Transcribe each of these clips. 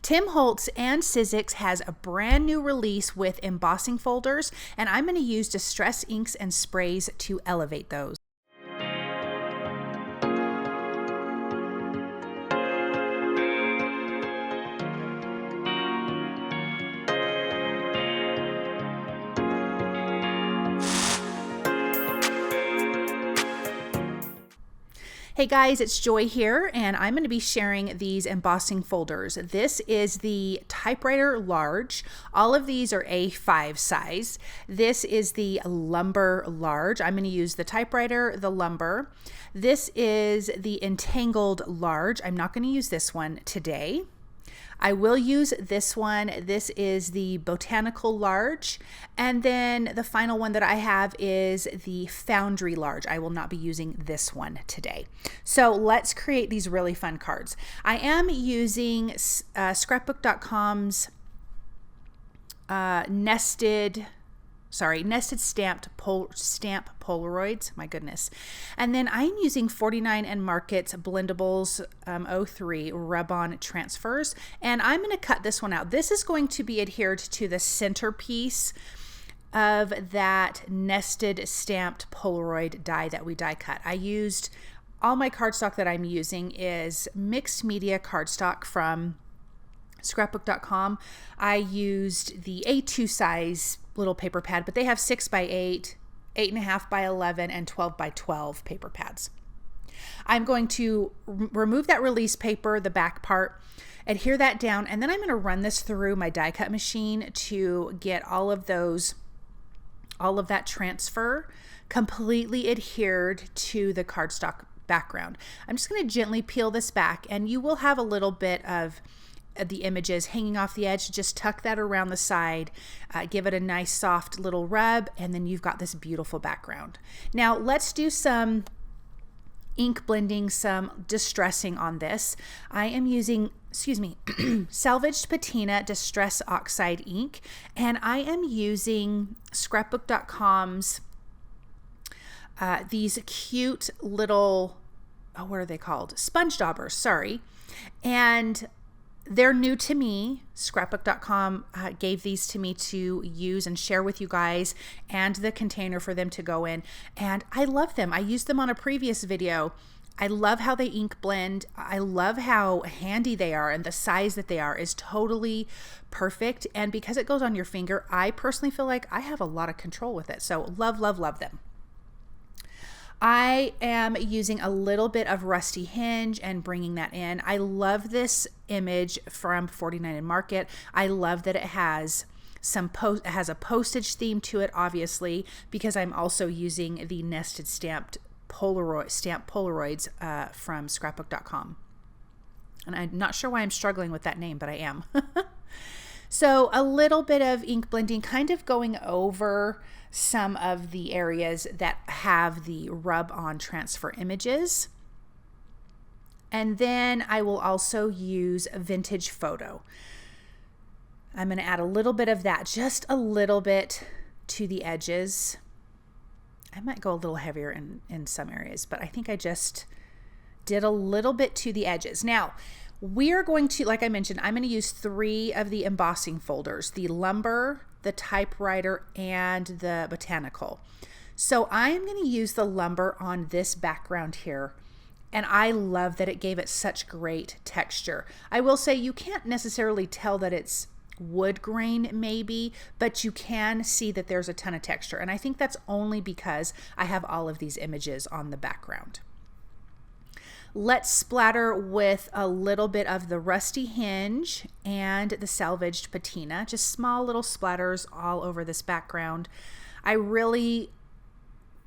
Tim Holtz and Sizzix has a brand new release with embossing folders, and I'm going to use distress inks and sprays to elevate those. Hey guys, it's Joy here, and I'm going to be sharing these embossing folders. This is the Typewriter Large. All of these are A5 size. This is the Lumber Large. I'm going to use the Typewriter, the Lumber. This is the Entangled Large. I'm not going to use this one today. I will use this one. This is the Botanical Large. And then the final one that I have is the Foundry Large. I will not be using this one today. So let's create these really fun cards. I am using scrapbook.com's nested stamp Polaroids, my goodness. And then I'm using 49 and Market's Blendables 03 rub-on transfers, and I'm going to cut this one out. This is going to be adhered to the centerpiece of that nested stamped Polaroid die that we die cut. I used, all my cardstock that I'm using is mixed media cardstock from scrapbook.com. I used the A2 size little paper pad, but they have 6x8, 8.5x11, and 12x12 paper pads. I'm going to remove that release paper, the back part, adhere that down, and then I'm going to run this through my die cut machine to get all of that transfer completely adhered to the cardstock background. I'm just going to gently peel this back, and you will have a little bit of the images hanging off the edge. Just tuck that around the side, give it a nice soft little rub, and then you've got this beautiful background. Now let's do some ink blending, some distressing on this. I am using, Salvaged Patina Distress Oxide ink, and I am using scrapbook.com's these cute little, what are they called? Sponge daubers, sorry. And they're new to me. Scrapbook.com gave these to me to use and share with you guys, and the container for them to go in. And I love them. I used them on a previous video. I love how they ink blend. I love how handy they are, and the size that they are is totally perfect. And because it goes on your finger, I personally feel like I have a lot of control with it. So love, love, love them. I am using a little bit of Rusty Hinge and bringing that in. I love this image from 49 and Market. I love that it has a postage theme to it, obviously, because I'm also using the nested stamped Polaroids from scrapbook.com. And I'm not sure why I'm struggling with that name, but I am. So a little bit of ink blending, kind of going over some of the areas that have the rub-on transfer images. And then I will also use Vintage Photo. I'm going to add a little bit of that, just a little bit to the edges. I might go a little heavier in some areas, but I think I just did a little bit to the edges. Now, we're going to, like I mentioned, I'm going to use 3 of the embossing folders, the Lumber, the Typewriter, and the Botanical. So I'm going to use the Lumber on this background here, and I love that it gave it such great texture. I will say you can't necessarily tell that it's wood grain maybe, but you can see that there's a ton of texture, and I think that's only because I have all of these images on the background. Let's splatter with a little bit of the Rusty Hinge and the Salvaged Patina, just small little splatters all over this background. I really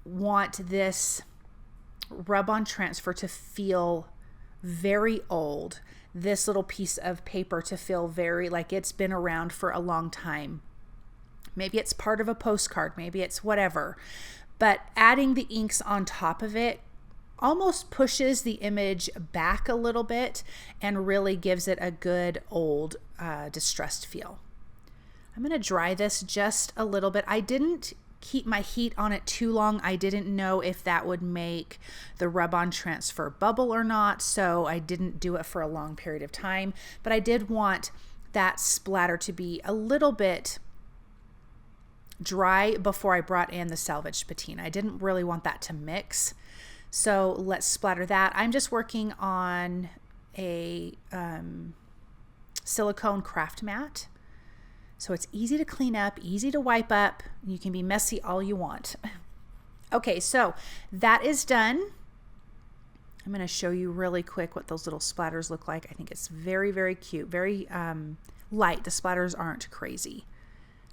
want this rub-on transfer to feel very old, this little piece of paper to feel very like it's been around for a long time. Maybe it's part of a postcard, maybe it's whatever, but adding the inks on top of it almost pushes the image back a little bit and really gives it a good old distressed feel. I'm going to dry this just a little bit. I didn't keep my heat on it too long. I didn't know if that would make the rub-on transfer bubble or not, so I didn't do it for a long period of time. But I did want that splatter to be a little bit dry before I brought in the Salvaged patina. I didn't really want that to mix. So let's splatter that. I'm just working on a silicone craft mat. So it's easy to clean up, easy to wipe up. You can be messy all you want. Okay, so that is done. I'm going to show you really quick what those little splatters look like. I think it's very, very cute, very light. The splatters aren't crazy,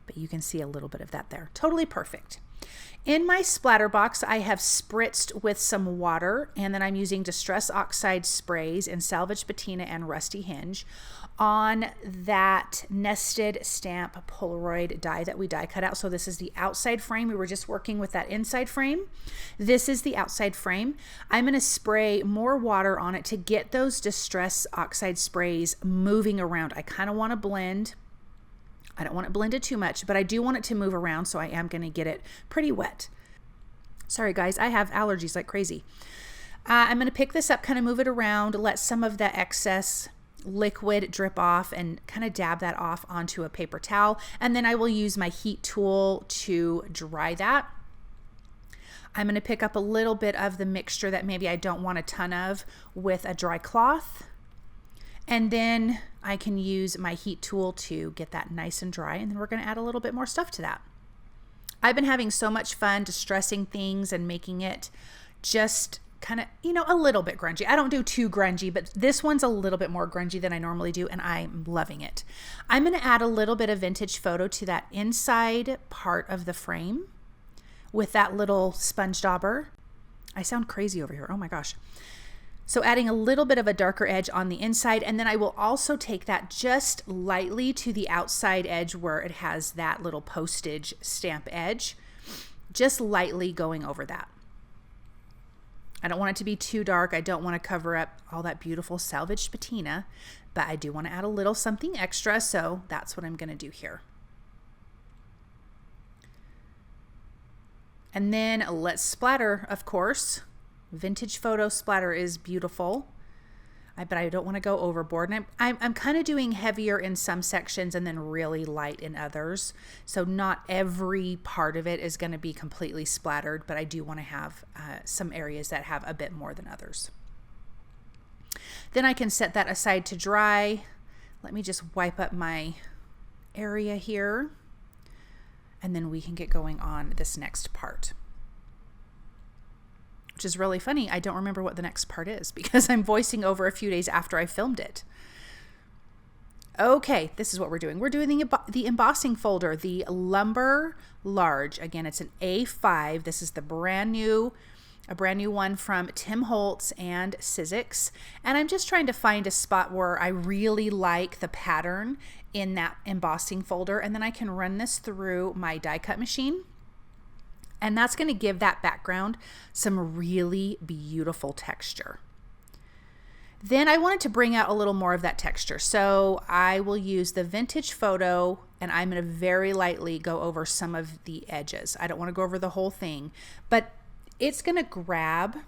but you can see a little bit of that there. Totally perfect. In my splatter box, I have spritzed with some water, and then I'm using Distress Oxide sprays in Salvaged Patina and Rusty Hinge on that nested stamp Polaroid die that we die cut out. So this is the outside frame. We were just working with that inside frame. This is the outside frame. I'm going to spray more water on it to get those Distress Oxide sprays moving around. I kind of want to blend. I don't want it blended too much, but I do want it to move around, so I am going to get it pretty wet. Sorry guys, I have allergies like crazy. I'm going to pick this up, kind of move it around, let some of the excess liquid drip off and kind of dab that off onto a paper towel, and then I will use my heat tool to dry that. I'm going to pick up a little bit of the mixture that maybe I don't want a ton of with a dry cloth. And then I can use my heat tool to get that nice and dry, and then we're going to add a little bit more stuff to that. I've been having so much fun distressing things and making it just kind of, you know, a little bit grungy. I don't do too grungy, but this one's a little bit more grungy than I normally do, and I'm loving it. I'm going to add a little bit of vintage photo to that inside part of the frame with that little sponge dauber. I sound crazy over here. Oh my gosh. So adding a little bit of a darker edge on the inside, and then I will also take that just lightly to the outside edge where it has that little postage stamp edge, just lightly going over that. I don't want it to be too dark. I don't want to cover up all that beautiful Salvaged patina, but I do want to add a little something extra, so that's what I'm going to do here. And then let's splatter, of course. Vintage photo splatter is beautiful, but I don't want to go overboard. And I'm kind of doing heavier in some sections and then really light in others. So not every part of it is going to be completely splattered, but I do want to have some areas that have a bit more than others. Then I can set that aside to dry. Let me just wipe up my area here, and then we can get going on this next part. Which is really funny. I don't remember what the next part is because I'm voicing over a few days after I filmed it. Okay, this is what we're doing. We're doing the embossing folder, the Lumber Large. Again, it's an A5. This is the brand new one from Tim Holtz and Sizzix. And I'm just trying to find a spot where I really like the pattern in that embossing folder. And then I can run this through my die cut machine. And that's going to give that background some really beautiful texture. Then I wanted to bring out a little more of that texture. So I will use the vintage photo, and I'm going to very lightly go over some of the edges. I don't want to go over the whole thing, but it's going to grab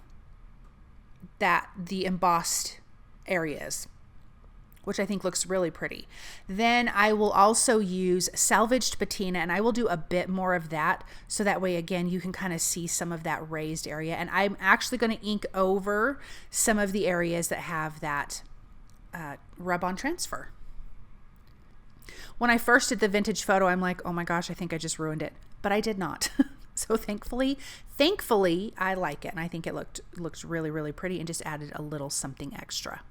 the embossed areas, which I think looks really pretty. Then I will also use Salvaged patina, and I will do a bit more of that, so that way again you can kind of see some of that raised area. And I'm actually going to ink over some of the areas that have that rub-on transfer. When I first did the vintage photo, I'm like, oh my gosh, I think I just ruined it, but I did not. So thankfully I like it, and I think it looks really, really pretty, and just added a little something extra.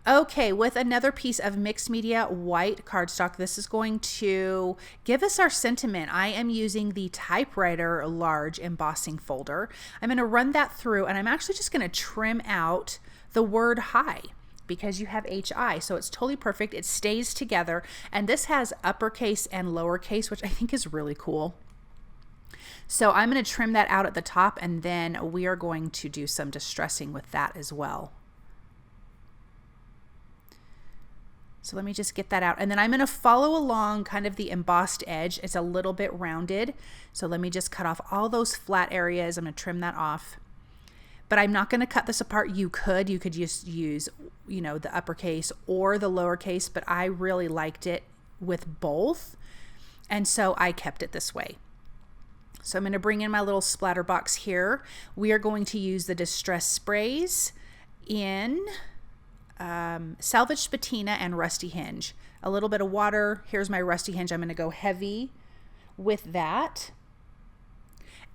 Okay, with another piece of mixed media white cardstock, this is going to give us our sentiment. I am using the Typewriter large embossing folder. I'm going to run that through, and I'm actually just going to trim out the word hi because you have HI, so it's totally perfect. It stays together, and this has uppercase and lowercase, which I think is really cool. So I'm going to trim that out at the top, and then we are going to do some distressing with that as well. So So let me just get that out. And then I'm going to follow along kind of the embossed edge. It's a little bit rounded. So let me just cut off all those flat areas. I'm going to trim that off. But I'm not going to cut this apart. You could just use, you know, the uppercase or the lowercase, but I really liked it with both. And so I kept it this way. So I'm going to bring in my little splatter box here. We are going to use the Distress Sprays in Salvaged Patina and Rusty Hinge. A little bit of water. Here's my Rusty Hinge. I'm going to go heavy with that.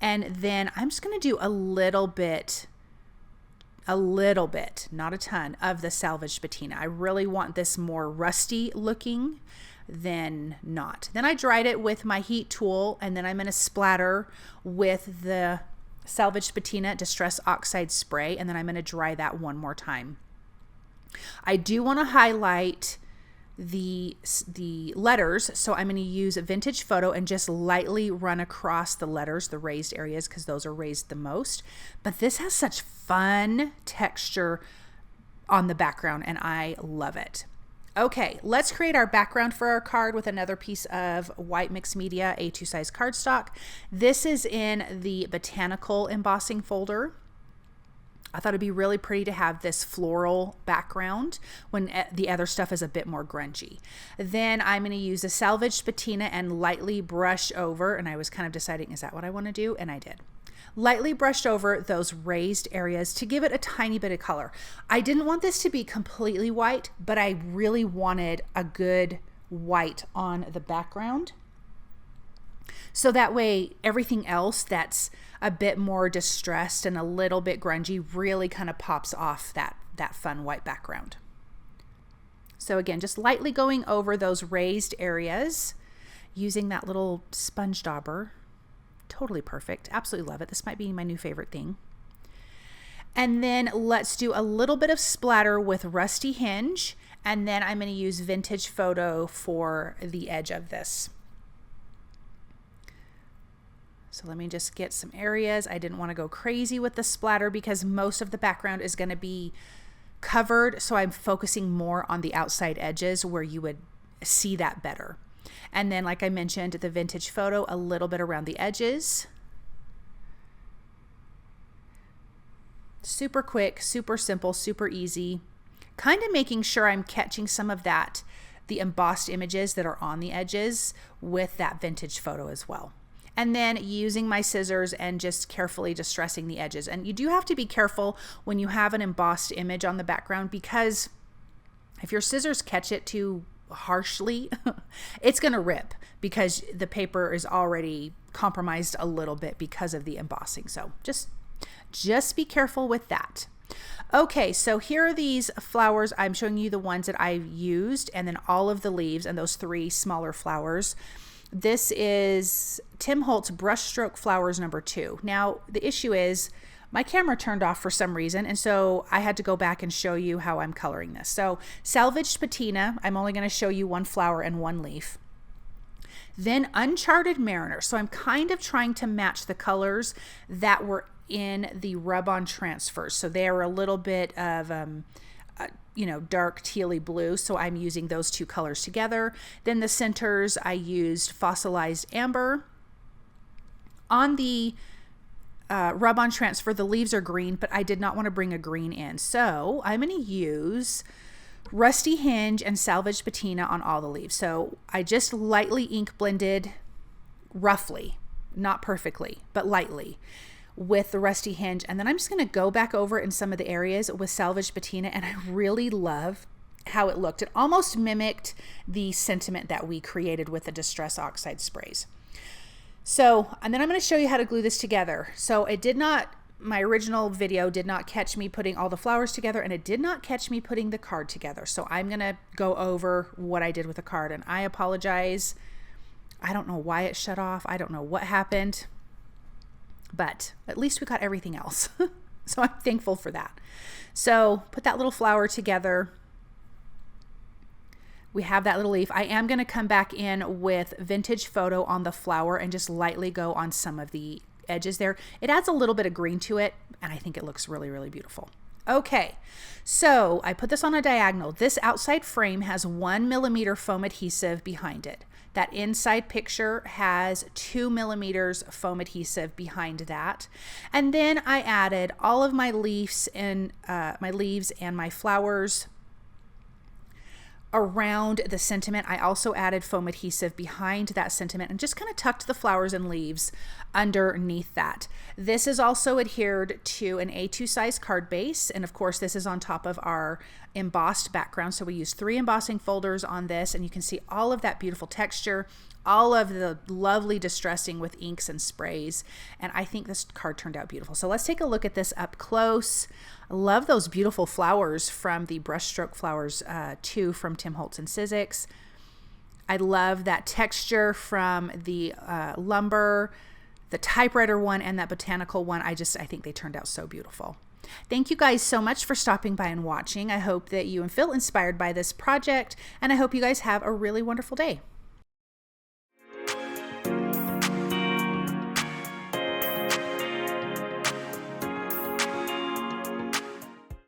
And then I'm just going to do a little bit, not a ton, of the Salvaged Patina. I really want this more rusty looking than not. Then I dried it with my heat tool, and then I'm going to splatter with the Salvaged Patina Distress Oxide spray, and then I'm going to dry that one more time. I do want to highlight the letters, so I'm going to use a Vintage Photo and just lightly run across the letters, the raised areas, because those are raised the most. But this has such fun texture on the background, and I love it. Okay, let's create our background for our card with another piece of white mixed media, A2 size cardstock. This is in the Botanical embossing folder. I thought it'd be really pretty to have this floral background when the other stuff is a bit more grungy. Then I'm going to use a Salvaged Patina and lightly brush over, and I was kind of deciding, is that what I want to do? And I did. Lightly brushed over those raised areas to give it a tiny bit of color. I didn't want this to be completely white, but I really wanted a good white on the background. So that way everything else that's a bit more distressed and a little bit grungy really kind of pops off that fun white background. So again, just lightly going over those raised areas using that little sponge dauber. Totally perfect. Absolutely love it. This might be my new favorite thing. And then let's do a little bit of splatter with Rusty Hinge, and then I'm going to use Vintage Photo for the edge of this. So let me just get some areas. I didn't want to go crazy with the splatter because most of the background is going to be covered, so I'm focusing more on the outside edges where you would see that better. And then, like I mentioned, the Vintage Photo, a little bit around the edges. Super quick, super simple, super easy. Kind of making sure I'm catching some of that, the embossed images that are on the edges with that Vintage Photo as well. And then using my scissors and just carefully distressing the edges. And you do have to be careful when you have an embossed image on the background, because if your scissors catch it too harshly, it's going to rip because the paper is already compromised a little bit because of the embossing. So just be careful with that. Okay, so here are these flowers. I'm showing you the ones that I've used, and then all of the leaves and those 3 smaller flowers. This is Tim Holtz Brushstroke Flowers number 2. Now, the issue is my camera turned off for some reason, and so I had to go back and show you how I'm coloring this. So Salvaged Patina, I'm only going to show you 1 flower and 1 leaf. Then Uncharted Mariner. So I'm kind of trying to match the colors that were in the rub-on transfers. So they are a little bit of dark tealy blue, so I'm using those 2 colors together. Then the centers, I used Fossilized Amber. On the rub-on transfer, the leaves are green, but I did not want to bring a green in. So I'm going to use Rusty Hinge and Salvaged Patina on all the leaves. So I just lightly ink blended, roughly, not perfectly, but lightly, with the Rusty Hinge. And then I'm just going to go back over in some of the areas with Salvaged Patina, and I really love how it looked. It almost mimicked the sentiment that we created with the Distress Oxide sprays. So, and then I'm going to show you how to glue this together. So my original video did not catch me putting all the flowers together, and it did not catch me putting the card together. So I'm going to go over what I did with the card, and I apologize. I don't know why it shut off. I don't know what happened, but at least we got everything else. So I'm thankful for that. So put that little flower together. We have that little leaf. I am going to come back in with Vintage Photo on the flower and just lightly go on some of the edges there. It adds a little bit of green to it, and I think it looks really, really beautiful. Okay, so I put this on a diagonal. This outside frame has 1 millimeter foam adhesive behind it. That inside picture has 2 millimeters foam adhesive behind that. And then I added all of my leaves and my flowers around the sentiment. I also added foam adhesive behind that sentiment and just kind of tucked the flowers and leaves underneath that. This is also adhered to an A2 size card base, and of course this is on top of our embossed background. So we used 3 embossing folders on this, and you can see all of that beautiful texture, all of the lovely distressing with inks and sprays, and I think this card turned out beautiful. So let's take a look at this up close. I love those beautiful flowers from the Brushstroke flowers too, from Tim Holtz and Sizzix. I love that texture from the lumber, the typewriter one, and that botanical one. I think they turned out so beautiful. Thank you guys so much for stopping by and watching. I hope that you feel inspired by this project, and I hope you guys have a really wonderful day.